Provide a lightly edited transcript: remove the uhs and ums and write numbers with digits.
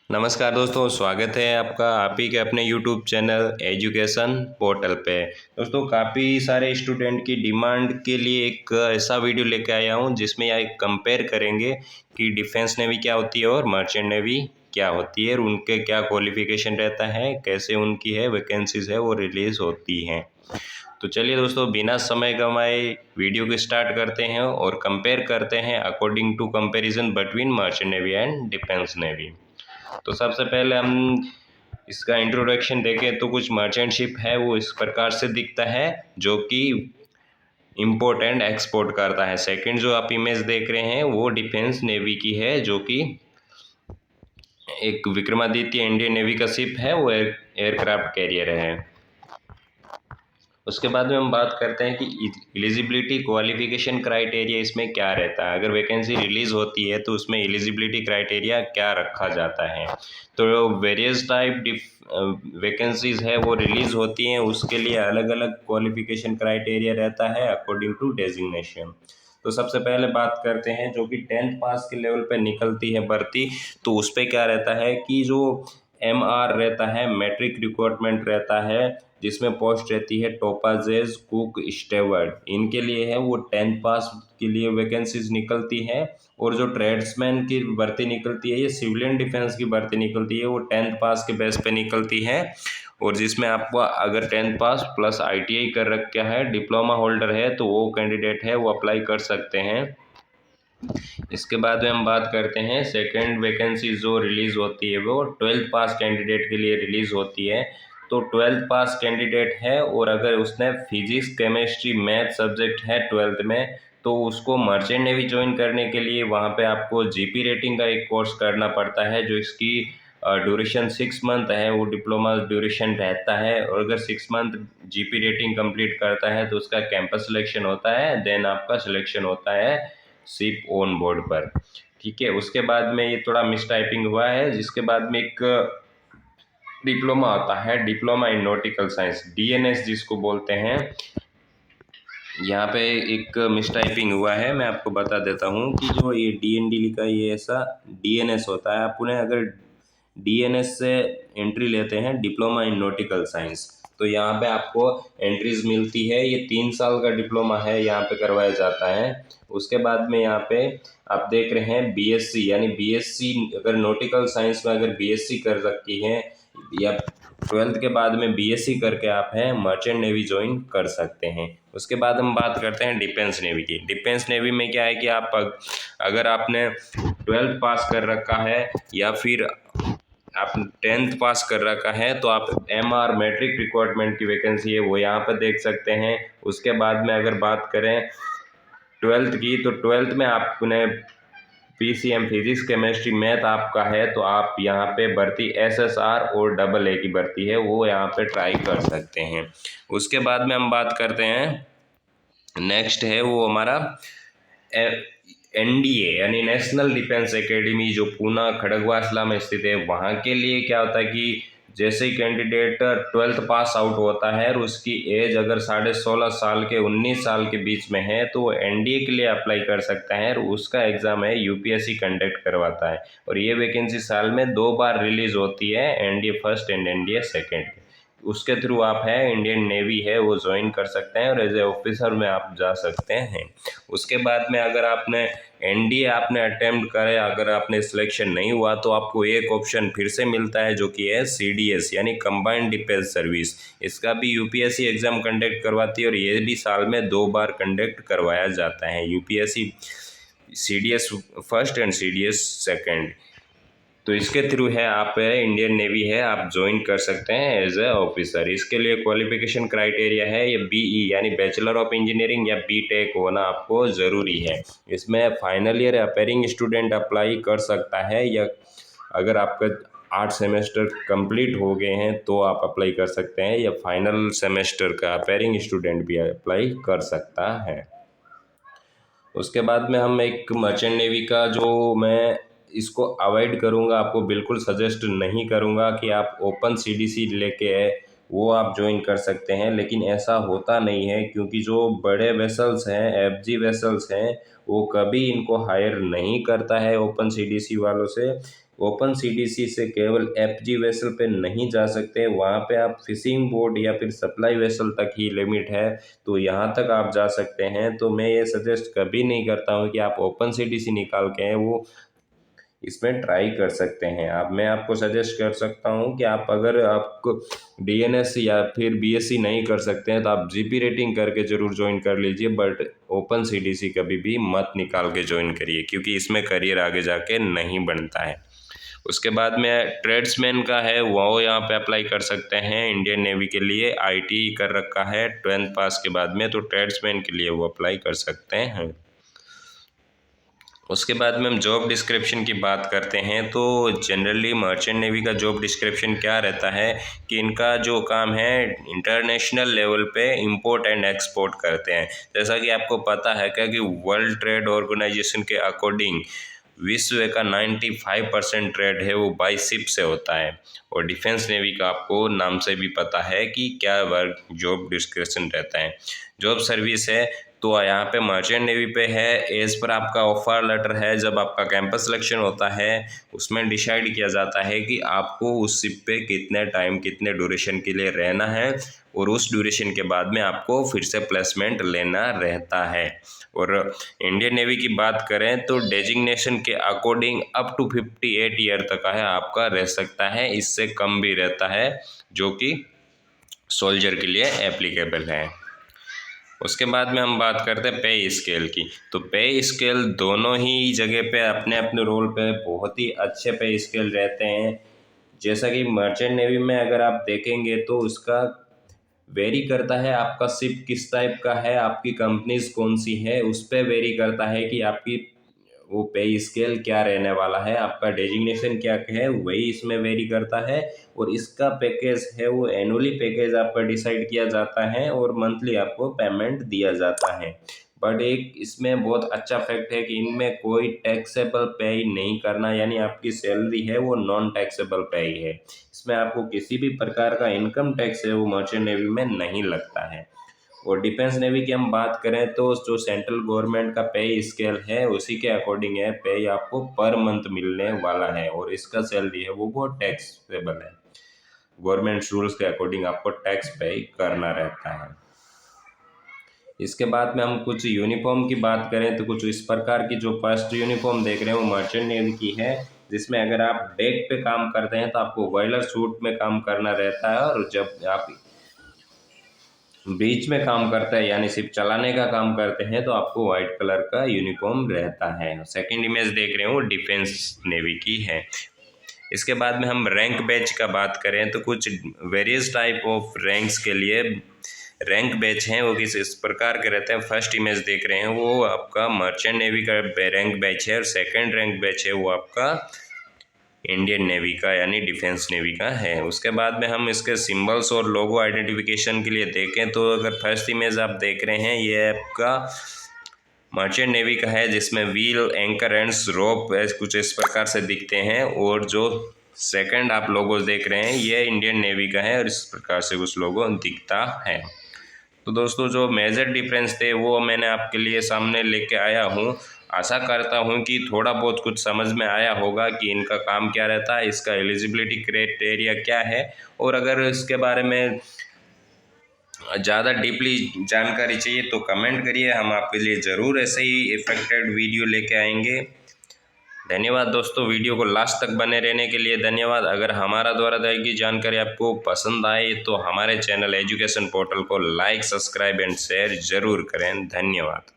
नमस्कार दोस्तों, स्वागत है आपका आप ही के अपने YouTube चैनल एजुकेशन पोर्टल पे। दोस्तों, काफ़ी सारे स्टूडेंट की डिमांड के लिए एक ऐसा वीडियो लेके आया हूँ जिसमें यह कंपेयर करेंगे कि डिफेंस नेवी क्या होती है और मर्चेंट नेवी क्या होती है और उनके क्या क्वालिफिकेशन रहता है, कैसे उनकी है वैकेंसीज है वो रिलीज़ होती हैं। तो चलिए दोस्तों, बिना समय गंवाए वीडियो को स्टार्ट करते हैं और कंपेयर करते हैं according to comparison between merchant navy and defence navy. तो सबसे पहले हम इसका इंट्रोडक्शन देखें तो कुछ मर्चेंट शिप है वो इस प्रकार से दिखता है जो कि इंपोर्ट एंड एक्सपोर्ट करता है। सेकंड जो आप इमेज देख रहे हैं वो डिफेंस नेवी की है जो कि एक विक्रमादित्य इंडियन नेवी का शिप है, वो एयरक्राफ्ट कैरियर है। उसके बाद में हम बात करते हैं कि एलिजिबिलिटी क्वालिफिकेशन क्राइटेरिया इसमें क्या रहता है। अगर वैकेंसी रिलीज़ होती है तो उसमें एलिजिबिलिटी क्राइटेरिया क्या रखा जाता है। तो वेरियस टाइप वैकेंसीज है वो रिलीज़ होती हैं, उसके लिए अलग अलग क्वालिफिकेशन क्राइटेरिया रहता है अकॉर्डिंग टू डेजिग्नेशन। तो सबसे पहले बात करते हैं जो कि 10th पास के लेवल पे निकलती है भर्ती। तो उस पर क्या रहता है कि जो MR रहता है, मैट्रिक रिक्वायरमेंट रहता है, जिसमें पोस्ट रहती है टोपाजेज, कुक, स्टेवर्ड, इनके लिए है वो 10th पास के लिए वैकेंसीज निकलती है। और जो ट्रेड्समैन की भर्ती निकलती है, ये सिविलियन डिफेंस की भर्ती निकलती है, वो 10th पास के बेस पे निकलती है। और जिसमें आपको अगर 10th पास प्लस ITI कर रखा है, डिप्लोमा होल्डर है, तो वो कैंडिडेट है वो अप्लाई कर सकते हैं। इसके बाद में हम बात करते हैं सेकंड वैकेंसी जो रिलीज़ होती है वो 12th पास कैंडिडेट के लिए रिलीज़ होती है। तो 12th पास कैंडिडेट है और अगर उसने फिजिक्स, केमिस्ट्री, मैथ सब्जेक्ट है 12th में, तो उसको मर्चेंट नेवी ज्वाइन करने के लिए वहाँ पे आपको GP रेटिंग का एक कोर्स करना पड़ता है, जो इसकी ड्यूरेशन 6 मंथ है, वो डिप्लोमा ड्यूरेशन रहता है। और अगर 6 मंथ GP रेटिंग कंप्लीट करता है तो उसका कैंपस सिलेक्शन होता है, देन आपका सिलेक्शन होता है शिप ऑन बोर्ड पर। ठीक है, उसके बाद में ये थोड़ा मिस टाइपिंग हुआ है, जिसके बाद में एक डिप्लोमा आता है, diploma in nautical science, DNS जिसको बोलते हैं। यहाँ पे एक मिस टाइपिंग हुआ है, मैं आपको बता देता हूँ कि जो ये DND लिखा है ये ऐसा DNS होता है। आप उन्हें अगर DNS से एंट्री लेते हैं, डिप्लोमा इन नॉटिकल साइंस, तो यहाँ पे आपको एंट्रीज मिलती है। ये 3 साल का डिप्लोमा है, यहाँ पे करवाया जाता है। उसके बाद में यहाँ पे आप देख रहे हैं BSc, यानी BSc अगर नॉटिकल साइंस में अगर BSc कर रखी है या 12th के बाद में BSc करके आप हैं मर्चेंट नेवी ज्वाइन कर सकते हैं। उसके बाद हम बात करते हैं डिफेंस नेवी की। डिफेंस नेवी में क्या है कि आप अगर आपने 12th पास कर रखा है या फिर आप 10th पास कर रखा है तो आप MR मैट्रिक रिक्वायरमेंट की वैकेंसी है वो यहाँ पर देख सकते हैं। उसके बाद में अगर बात करें 12th की, तो 12th में आपने PCM फिजिक्स, केमिस्ट्री, मैथ आपका है तो आप यहाँ पे भर्ती SSR और AA की भर्ती है वो यहाँ पे ट्राई कर सकते हैं। उसके बाद में हम बात करते हैं नेक्स्ट है वो हमारा NDA यानी नेशनल डिफेंस एकेडमी, जो पूना खड़गवासला में स्थित है। वहाँ के लिए क्या होता है कि जैसे ही कैंडिडेट 12th पास आउट होता है और उसकी एज अगर 16.5 साल के 19 साल के बीच में है तो वो NDA के लिए अप्लाई कर सकता है और उसका एग्ज़ाम है UPSC कंडक्ट करवाता है। और ये वैकेंसी साल में 2 बार रिलीज़ होती है, NDA first and NDA second. उसके थ्रू आप है इंडियन नेवी है वो ज्वाइन कर सकते हैं और एज ए ऑफिसर में आप जा सकते हैं। उसके बाद में अगर आपने NDA आपने अटेम्प्ट करे, अगर आपने सिलेक्शन नहीं हुआ तो आपको एक ऑप्शन फिर से मिलता है जो कि है CDS यानी कंबाइंड डिफेंस सर्विस। इसका भी UPSC एग्ज़ाम कंडक्ट करवाती है और ये भी साल में 2 बार कंडक्ट करवाया जाता है, UPSC CDS first and CDS second. तो इसके थ्रू है आप इंडियन नेवी है आप ज्वाइन कर सकते हैं एज ए ऑफिसर। इसके लिए क्वालिफिकेशन क्राइटेरिया है ये BE यानी बैचलर ऑफ इंजीनियरिंग या BTech होना आपको ज़रूरी है। इसमें final year appearing student apply कर सकता है, या अगर आपका 8 सेमेस्टर कंप्लीट हो गए हैं तो आप अप्लाई कर सकते हैं, या फाइनल सेमेस्टर का अपेयरिंग स्टूडेंट भी अप्लाई कर सकता है। उसके बाद में हम एक मर्चेंट नेवी का, जो मैं इसको अवॉइड करूँगा, आपको बिल्कुल सजेस्ट नहीं करूँगा कि आप ओपन CDC लेके वो आप ज्वाइन कर सकते हैं, लेकिन ऐसा होता नहीं है क्योंकि जो बड़े वेसल्स हैं, FG वेसल्स हैं, वो कभी इनको हायर नहीं करता है ओपन CDC वालों से। ओपन सीडीसी से केवल एफजी वेसल पे नहीं जा सकते, वहाँ पे आप फिशिंग बोट या फिर सप्लाई वेसल तक ही लिमिट है, तो यहाँ तक आप जा सकते हैं। तो मैं ये सजेस्ट कभी नहीं करता हूँ कि आप ओपन सीडीसी निकाल के वो इसमें ट्राई कर सकते हैं। मैं आपको सजेस्ट कर सकता हूँ कि आप अगर आपको डीएनएस या फिर बीएससी नहीं कर सकते हैं तो आप जीपी रेटिंग करके ज़रूर ज्वाइन कर लीजिए, बट ओपन सीडीसी कभी भी मत निकाल के ज्वाइन करिए, क्योंकि इसमें करियर आगे जाके नहीं बनता है। उसके बाद में ट्रेड्समैन का है, वो यहाँ पे अप्लाई कर सकते हैं। इंडियन नेवी के लिए आईटी कर रखा है 12th पास के बाद में, तो ट्रेड्समैन के लिए वो अप्लाई कर सकते हैं। उसके बाद में हम जॉब डिस्क्रिप्शन की बात करते हैं, तो जनरली मर्चेंट नेवी का जॉब डिस्क्रिप्शन क्या रहता है कि इनका जो काम है इंटरनेशनल लेवल पे इंपोर्ट एंड एक्सपोर्ट करते हैं। जैसा कि आपको पता है क्या कि वर्ल्ड ट्रेड ऑर्गेनाइजेशन के अकॉर्डिंग विश्व का 95% ट्रेड है वो बाई शिप से होता है। और डिफेंस नेवी का आपको नाम से भी पता है कि क्या वर्क जॉब डिस्क्रिप्शन रहता है। जॉब सर्विस है तो यहाँ पे मर्चेंट नेवी पे है, एज पर आपका ऑफर लेटर है। जब आपका कैंपस सिलेक्शन होता है उसमें डिसाइड किया जाता है कि आपको उस शिप पे कितने टाइम कितने ड्यूरेशन के लिए रहना है, और उस ड्यूरेशन के बाद में आपको फिर से प्लेसमेंट लेना रहता है। और इंडियन नेवी की बात करें तो डेजिग्नेशन के अकॉर्डिंग अप टू 58 ईयर तक है आपका रह सकता है, इससे कम भी रहता है, जो कि सोल्जर के लिए एप्लीकेबल है। उसके बाद में हम बात करते हैं पे स्केल की। तो पे स्केल दोनों ही जगह पे अपने अपने रोल पे बहुत ही अच्छे पे स्केल रहते हैं। जैसा कि मर्चेंट नेवी में अगर आप देखेंगे तो उसका वेरी करता है, आपका शिप किस टाइप का है, आपकी कंपनीज कौन सी है, उस पर वेरी करता है कि आपकी वो पे स्केल क्या रहने वाला है, आपका डेजिग्नेशन क्या है, वही इसमें वेरी करता है। और इसका पैकेज है वो एनुअली पैकेज आपका डिसाइड किया जाता है और मंथली आपको पेमेंट दिया जाता है। बट एक इसमें बहुत अच्छा फैक्ट है कि इनमें कोई टैक्सेबल पे नहीं करना, यानी आपकी सैलरी है वो नॉन टैक्सेबल पे ही है। इसमें आपको किसी भी प्रकार का इनकम टैक्स है वो मर्चेंट नेवी में नहीं लगता है। और डिफेंस नेवी की हम बात करें तो जो सेंट्रल गवर्नमेंट का पे स्केल है उसी के अकॉर्डिंग है, पे आपको पर मंथ मिलने वाला है, और इसका सैलरी है वो बहुत टैक्सेबल है। गवर्नमेंट रूल्स के अकॉर्डिंग आपको टैक्स पे करना रहता है। इसके बाद में हम कुछ यूनिफॉर्म की बात करें तो कुछ इस प्रकार की जो फर्स्ट यूनिफॉर्म देख रहे हैं वो मर्चेंट नेवी की है, जिसमें अगर आप डेक पे काम करते हैं तो आपको बॉयलर सूट में काम करना रहता है, और जब आप बीच में काम करते हैं यानी सिर्फ चलाने का काम करते हैं तो आपको वाइट कलर का यूनिफॉर्म रहता है। सेकंड इमेज देख रहे हो डिफेंस नेवी की है। इसके बाद में हम रैंक बैच का बात करें तो कुछ वेरियस टाइप ऑफ रैंक्स के लिए रैंक बैच हैं, वो किस इस प्रकार के रहते हैं। फर्स्ट इमेज देख रहे हैं वो आपका मर्चेंट नेवी का रैंक बैच है, और सेकंड रैंक बैच है वो आपका इंडियन नेवी का यानी डिफेंस नेवी का है। उसके बाद में हम इसके सिंबल्स और लोगो आइडेंटिफिकेशन के लिए देखें तो अगर फर्स्ट इमेज आप देख रहे हैं ये आपका मर्चेंट नेवी का है, जिसमें व्हील एंकर एंड्स रोप कुछ इस प्रकार से दिखते हैं, और जो सेकंड आप लोगो देख रहे हैं ये इंडियन नेवी का है और इस प्रकार से कुछ लोगो दिखता है। तो दोस्तों जो मेजर डिफरेंस थे वो मैंने आपके लिए सामने लेके आया हूँ। आशा करता हूँ कि थोड़ा बहुत कुछ समझ में आया होगा कि इनका काम क्या रहता है, इसका एलिजिबिलिटी क्राइटेरिया क्या है, और अगर इसके बारे में ज़्यादा डीपली जानकारी चाहिए तो कमेंट करिए, हम आपके लिए ज़रूर ऐसे ही इफेक्टेड वीडियो लेके आएंगे। धन्यवाद दोस्तों, वीडियो को लास्ट तक बने रहने के लिए धन्यवाद। अगर हमारा द्वारा दी गई जानकारी आपको पसंद आए तो हमारे चैनल एजुकेशन पोर्टल को लाइक, सब्सक्राइब एंड शेयर ज़रूर करें। धन्यवाद।